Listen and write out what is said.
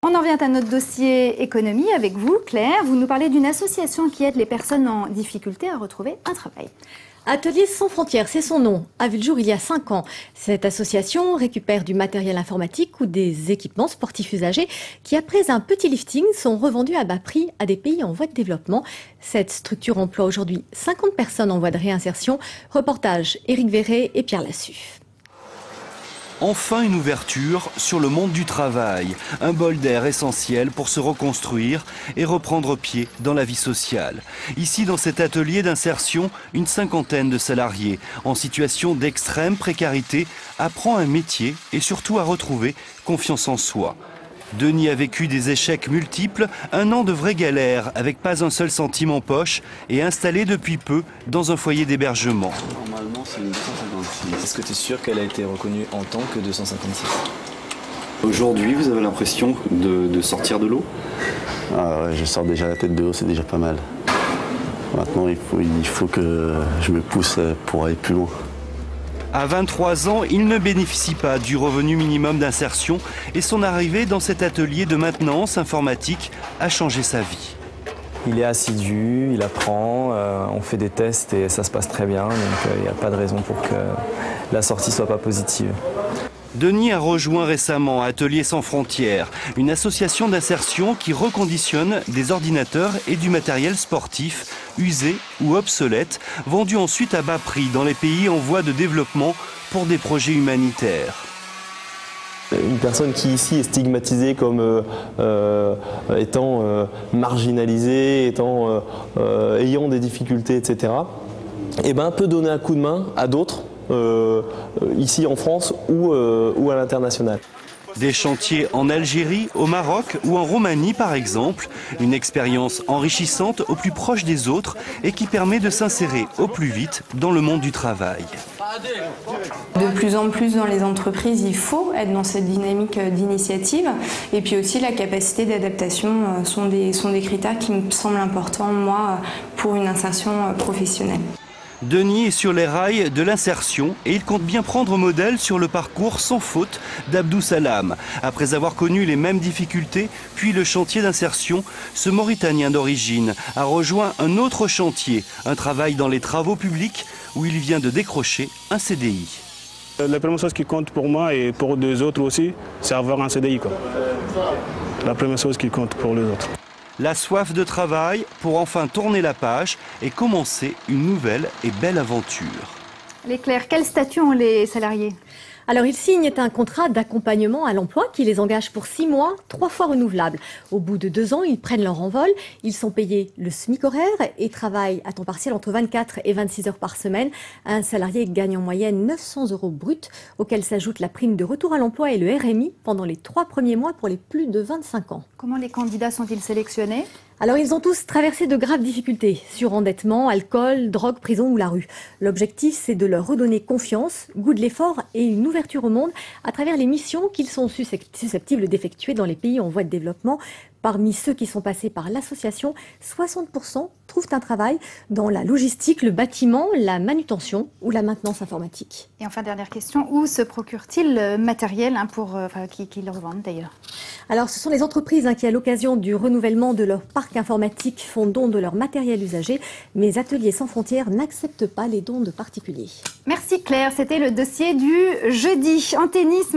On en vient à notre dossier économie avec vous, Claire. Vous nous parlez d'une association qui aide les personnes en difficulté à retrouver un travail. Ateliers sans frontières, c'est son nom, a vu le jour il y a 5 ans. Cette association récupère du matériel informatique ou des équipements sportifs usagés qui, après un petit lifting, sont revendus à bas prix à des pays en voie de développement. Cette structure emploie aujourd'hui 50 personnes en voie de réinsertion. Reportage Éric Verret et Pierre Lassus. Enfin une ouverture sur le monde du travail, un bol d'air essentiel pour se reconstruire et reprendre pied dans la vie sociale. Ici, dans cet atelier d'insertion, une cinquantaine de salariés en situation d'extrême précarité apprend un métier et surtout à retrouver confiance en soi. Denis a vécu des échecs multiples, 1 an de vraie galère avec pas un seul centime en poche et installé depuis peu dans un foyer d'hébergement. Normalement c'est une 256. Est-ce que tu es sûr qu'elle a été reconnue en tant que 256? Aujourd'hui, vous avez l'impression de sortir de l'eau? Ah ouais, je sors déjà la tête de l'eau, c'est déjà pas mal. Maintenant, il faut que je me pousse pour aller plus loin. À 23 ans, il ne bénéficie pas du revenu minimum d'insertion et son arrivée dans cet atelier de maintenance informatique a changé sa vie. Il est assidu, il apprend, on fait des tests et ça se passe très bien, donc il n'y a pas de raison pour que la sortie soit pas positive. Denis a rejoint récemment Ateliers sans frontières, une association d'insertion qui reconditionne des ordinateurs et du matériel sportif usés ou obsolètes, vendus ensuite à bas prix dans les pays en voie de développement pour des projets humanitaires. Une personne qui ici est stigmatisée comme étant marginalisée, ayant des difficultés, etc., eh ben, peut donner un coup de main à d'autres, ici en France ou à l'international. Des chantiers en Algérie, au Maroc ou en Roumanie par exemple, une expérience enrichissante au plus proche des autres et qui permet de s'insérer au plus vite dans le monde du travail. De plus en plus dans les entreprises, il faut être dans cette dynamique d'initiative et puis aussi la capacité d'adaptation sont des critères qui me semblent importants moi pour une insertion professionnelle. Denis est sur les rails de l'insertion et il compte bien prendre modèle sur le parcours sans faute d'Abdou Salam. Après avoir connu les mêmes difficultés, puis le chantier d'insertion, ce Mauritanien d'origine a rejoint un autre chantier, un travail dans les travaux publics où il vient de décrocher un CDI. La première chose qui compte pour moi et pour deux autres aussi, c'est avoir un CDI, quoi. La première chose qui compte pour les autres. La soif de travail pour enfin tourner la page et commencer une nouvelle et belle aventure. Les Claire, quel statut ont les salariés ? Alors, ils signent un contrat d'accompagnement à l'emploi qui les engage pour 6 mois, 3 fois renouvelable. Au bout de 2 ans, ils prennent leur envol. Ils sont payés le SMIC horaire et travaillent à temps partiel entre 24 et 26 heures par semaine. Un salarié gagne en moyenne 900 € bruts, auxquels s'ajoute la prime de retour à l'emploi et le RMI pendant les 3 premiers mois pour les plus de 25 ans. Comment les candidats sont-ils sélectionnés ? Alors, ils ont tous traversé de graves difficultés, surendettement, alcool, drogue, prison ou la rue. L'objectif, c'est de leur redonner confiance, goût de l'effort et une ouverture au monde à travers les missions qu'ils sont susceptibles d'effectuer dans les pays en voie de développement. Parmi ceux qui sont passés par l'association, 60% trouvent un travail dans la logistique, le bâtiment, la manutention ou la maintenance informatique. Et enfin, dernière question, où se procurent-ils le matériel qui le revendent d'ailleurs ? Alors, ce sont les entreprises qui, à l'occasion du renouvellement de leur parc informatique, font don de leur matériel usagé. Mais Ateliers sans frontières n'acceptent pas les dons de particuliers. Merci Claire, c'était le dossier du jeudi. En tennis,